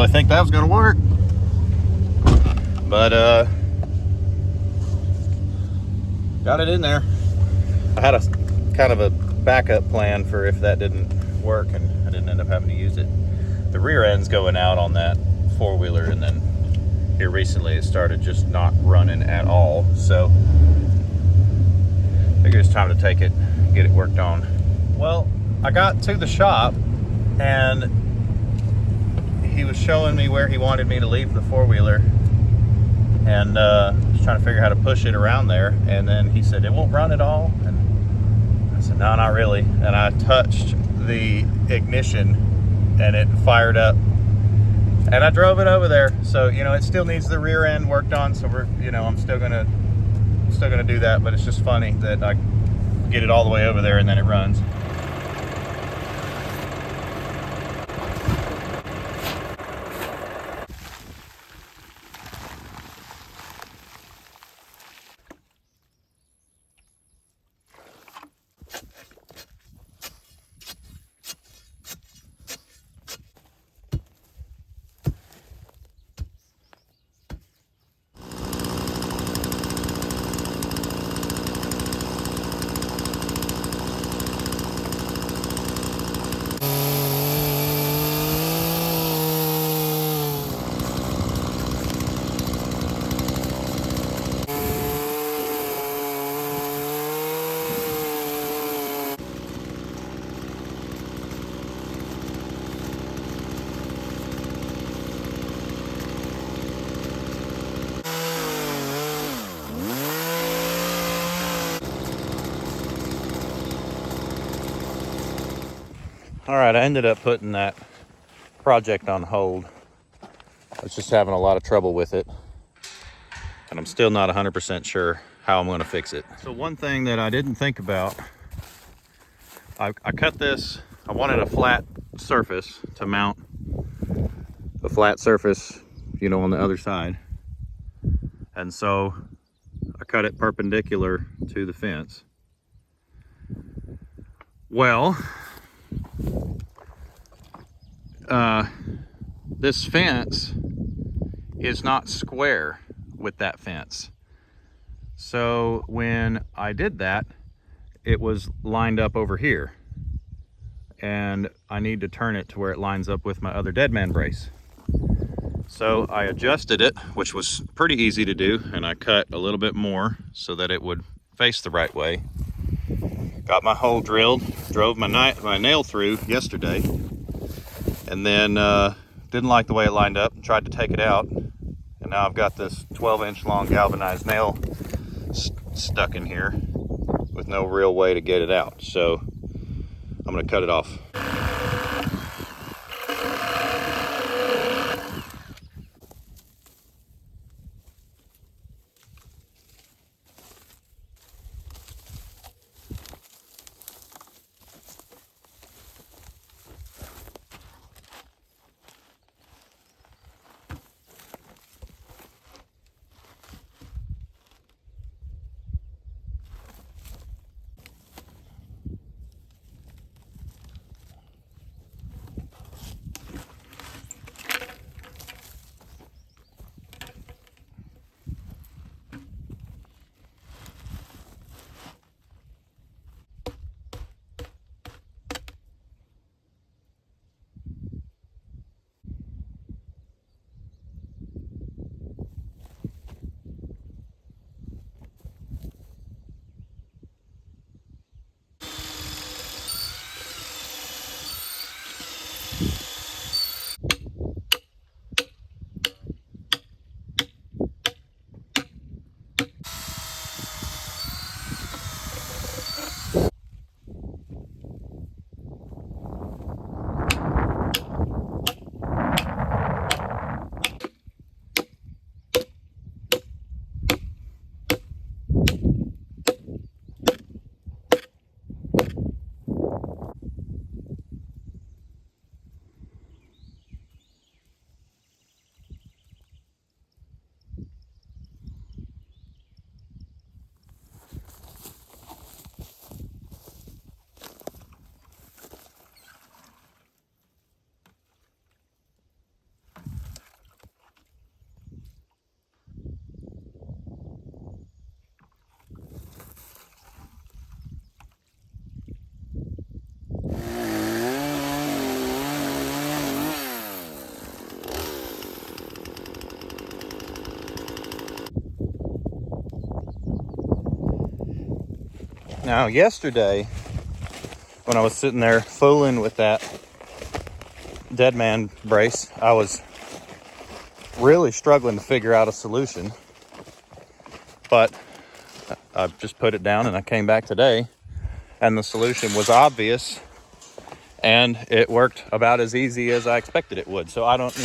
really think that was gonna work. But got it in there. I had a kind of a backup plan for if that didn't work and I didn't end up having to use it. The rear end's going out on that four-wheeler, and then here recently it started just not running at all. So I figured it's time to take it, get it worked on. Well, I got to the shop and he was showing me where he wanted me to leave the four-wheeler, and just trying to figure how to push it around there. And then he said, it won't run at all. And I said, no, not really. And I touched the ignition and it fired up. And I drove it over there. So, you know, it still needs the rear end worked on. So we're, you know, I'm still gonna do that. But it's just funny that I get it all the way over there and then it runs. All right, I ended up putting that project on hold. I was just having a lot of trouble with it, and I'm still not 100% sure how I'm going to fix it. So one thing that I didn't think about, I cut this, I wanted a flat surface to mount a flat surface, you know, on the other side. And so I cut it perpendicular to the fence. Well, this fence is not square with that fence. So when I did that, it was lined up over here. And I need to turn it to where it lines up with my other Deadman brace. So I adjusted it, which was pretty easy to do, and I cut a little bit more so that it would face the right way. Got my hole drilled, drove my nail through yesterday, and then didn't like the way it lined up and tried to take it out. And now I've got this 12-inch long galvanized nail stuck in here with no real way to get it out. So I'm gonna cut it off. Now, yesterday, when I was sitting there fooling with that dead man brace, I was really struggling to figure out a solution. But I just put it down and I came back today and the solution was obvious and it worked about as easy as I expected it would. So I don't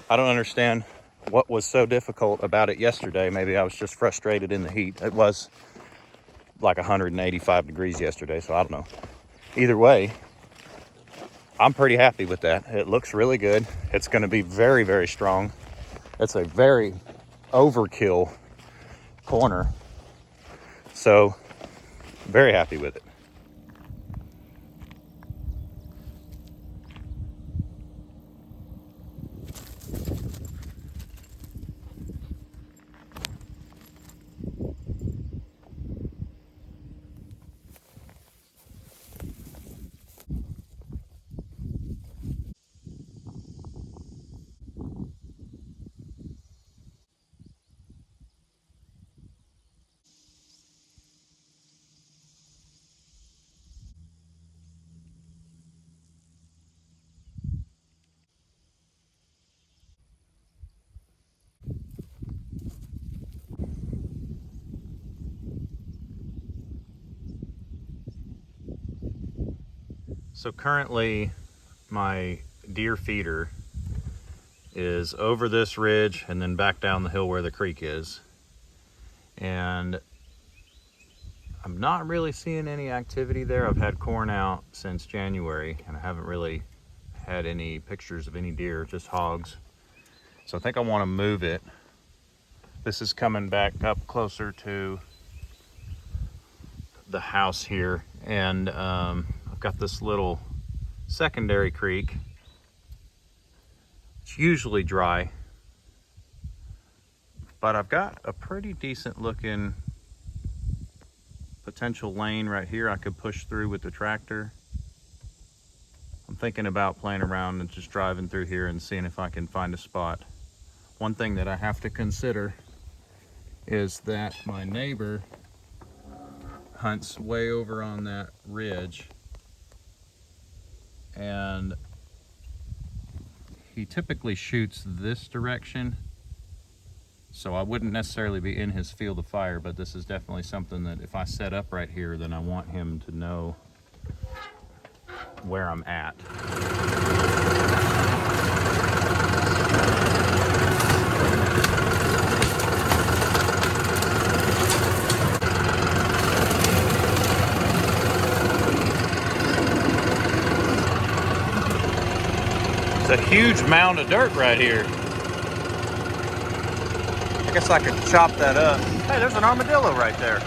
understand what was so difficult about it yesterday. Maybe I was just frustrated in the heat. It was like 185 degrees yesterday, so I don't know. Either way, I'm pretty happy with that. It looks really good. It's going to be very, very strong. It's a very overkill corner. So, very happy with it. So currently my deer feeder is over this ridge and then back down the hill where the creek is. And I'm not really seeing any activity there. I've had corn out since January and I haven't really had any pictures of any deer, just hogs. So I think I want to move it. This is coming back up closer to the house here, and I've got this little secondary creek. It's usually dry, but I've got a pretty decent looking potential lane right here I could push through with the tractor. I'm thinking about playing around and just driving through here and seeing if I can find a spot. One thing that I have to consider is that my neighbor hunts way over on that ridge, and he typically shoots this direction, so I wouldn't necessarily be in his field of fire, but this is definitely something that if I set up right here, then I want him to know where I'm at. It's a huge mound of dirt right here. I guess I could chop that up. Hey, there's an armadillo right there.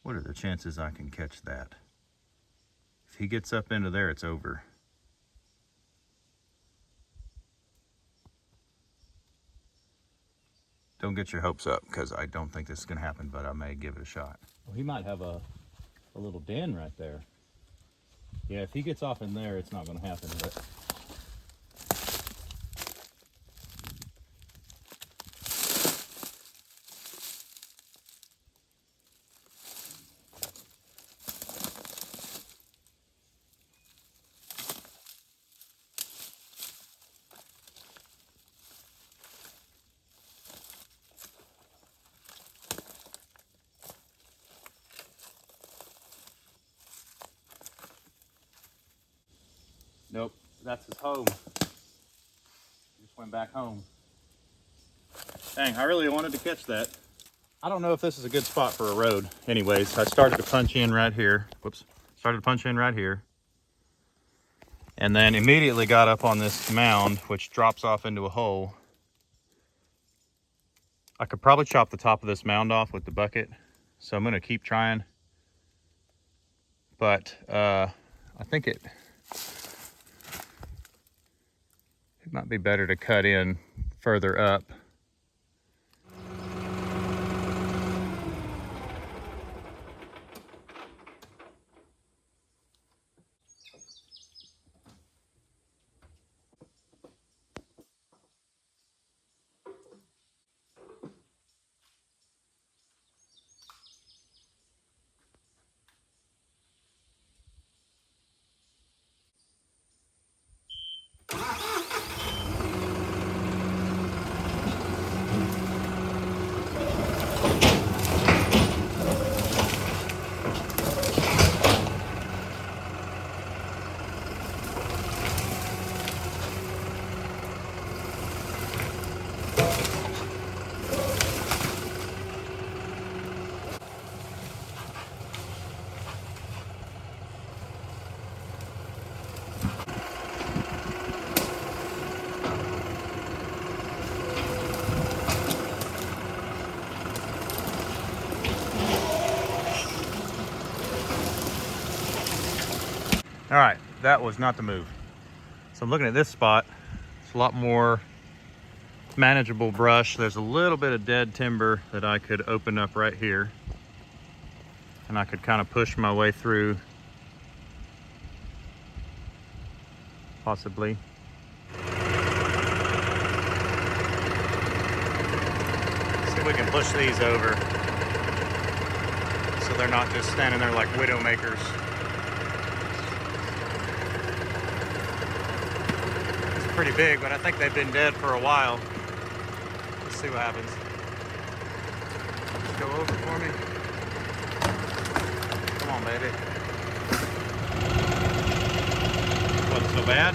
What are the chances I can catch that? If he gets up into there, it's over. Don't get your hopes up, because I don't think this is gonna happen, but I may give it a shot. Well, he might have a little den right there. Yeah, if he gets off in there, it's not gonna happen, but. Nope, that's his home. He just went back home. Dang, I really wanted to catch that. I don't know if this is a good spot for a road. Anyways, I started to punch in right here. Whoops. Started to punch in right here. And then immediately got up on this mound, which drops off into a hole. I could probably chop the top of this mound off with the bucket. So I'm gonna keep trying. But I think it might be better to cut in further up. All right, that was not the move. So I'm looking at this spot. It's a lot more manageable brush. There's a little bit of dead timber that I could open up right here, and I could kind of push my way through, possibly. See if we can push these over so they're not just standing there like widow makers. It's pretty big, but I think they've been dead for a while. Let's see what happens. Just go over for me. Come on, baby. Wasn't so bad.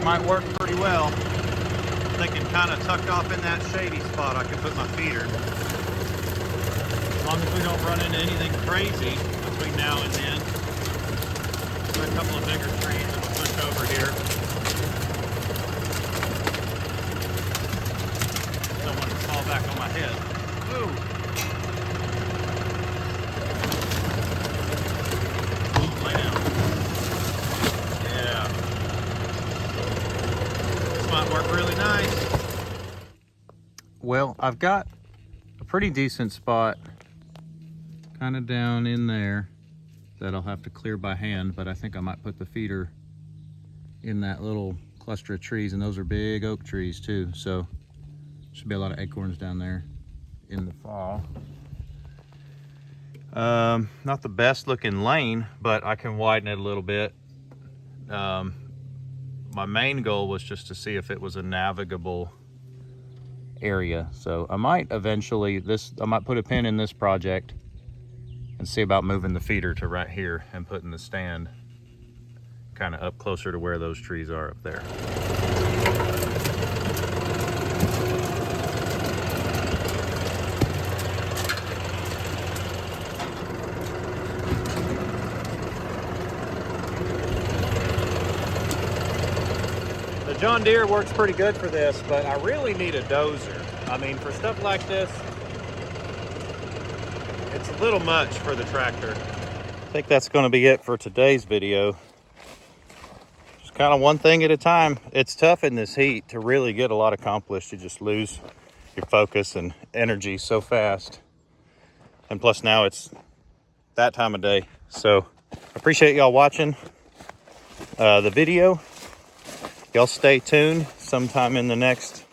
Might work pretty well. I'm thinking kind of tucked off in that shady spot I could put my feeder. As long as we don't run into anything crazy between now and then. Got a couple of bigger trees that we'll push over here. Don't want to fall back on my head. Ooh. Lay down. Yeah. Might work really nice. Well, I've got a pretty decent spot kind of down in there that I'll have to clear by hand, but I think I might put the feeder in that little cluster of trees, and those are big oak trees too, so should be a lot of acorns down there in the fall. Not the best looking lane, but I can widen it a little bit. My main goal was just to see if it was a navigable area. So I might eventually, I might put a pin in this project and see about moving the feeder to right here and putting the stand kind of up closer to where those trees are up there. The John Deere works pretty good for this, but I really need a dozer. I mean, for stuff like this, it's a little much for the tractor. I think that's going to be it for today's video. Just kind of one thing at a time. It's tough in this heat to really get a lot accomplished. You just lose your focus and energy so fast. And plus now it's that time of day. So I appreciate y'all watching the video. Y'all stay tuned. Sometime in the next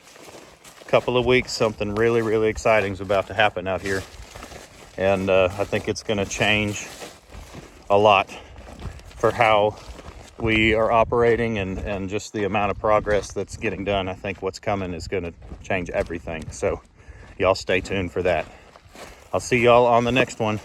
couple of weeks, something really, really exciting is about to happen out here. And I think it's going to change a lot for how we are operating and just the amount of progress that's getting done. I think what's coming is going to change everything. So y'all stay tuned for that. I'll see y'all on the next one.